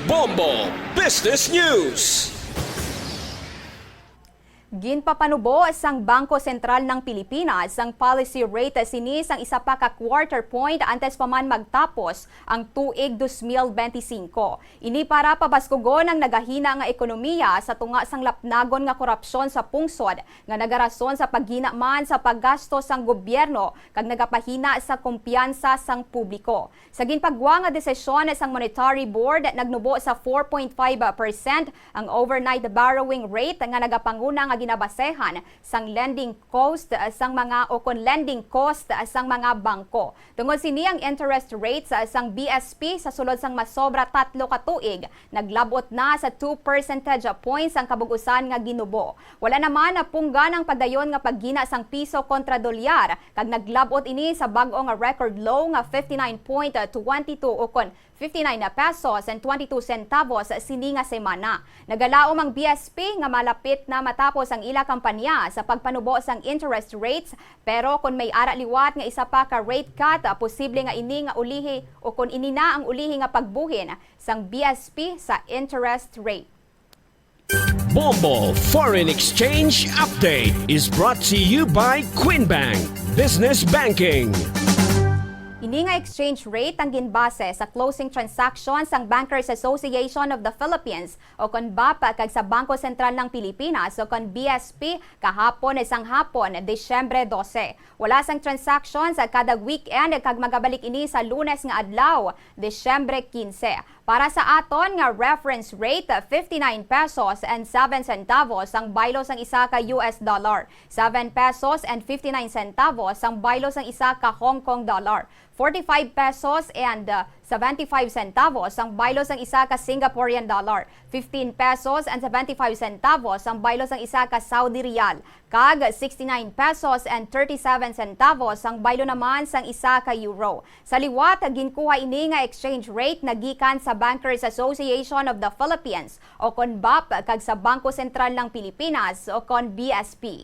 Bombo Business News. Ginpapanubo sang Bangko Sentral ng Pilipinas ang policy rate sinis ang isa pa ka quarter point antes pa man magtapos ang tuig 2025. Ini para pabaskugon ang nagahina nga ekonomiya sa tunga sang lapnagon nga korupsyon sa pungsod nga nagarason sa paghina man sa paggasto sang gobyerno kag nagapahina sa kumpiyansa sang publiko. Sa ginpagwa nga desisyon sang Monetary Board nagnubo sa 4.5% ang overnight borrowing rate nga nagapanguna nga ginabasehan sang lending cost sang mga lending cost sang mga bangko. Tungod sini ang interest rates sang BSP sa sulod sang masobra 3 ka tuig naglabot na sa 2 percentage points ang kabug-usan nga ginubo. Wala naman na punggan ang padayon nga paggina sang piso kontra dolyar kag naglabot ini sa bag-o nga record low nga 59.22 ukon 59 pesos and 22 centavos sini nga semana. Nagalaom ang BSP nga malapit na matapos ang ila kampanya sa pagpanubo sang interest rates, pero kung may ara liwat nga isa pa ka rate cut, posible nga ini nga ulihi o kung ini na ang ulihi nga pagbuhin sang BSP sa interest rate. Bombo Foreign Exchange Update is brought to you by Queen Bank Business Banking. Ini nga exchange rate ang ginbase sa closing transactions ang Bankers Association of the Philippines o kon BAP kag sa Bangko Sentral ng Pilipinas o kon BSP kahapon isang hapon, Desyembre 12. Wala sang transactions kada weekend kag magabalik ini sa Lunes nga adlaw, Desyembre 15. Para sa aton nga reference rate, 59 pesos and 7 centavos ang baylo sang isa ka US dollar, 7 pesos and 59 centavos ang baylo sang isa ka Hong Kong dollar, 45 pesos and 75 centavos ang baylo sang isa ka Singaporean dollar, 15 pesos and 75 centavos ang baylo sang isa ka Saudi Riyal, kag 69 pesos and 37 centavos ang baylo naman sang isa ka euro. Sa liwat, ginkuha ini nga exchange rate nagikan sa Bankers Association of the Philippines o kon BAP kag sa Bangko Sentral ng Pilipinas o kon BSP.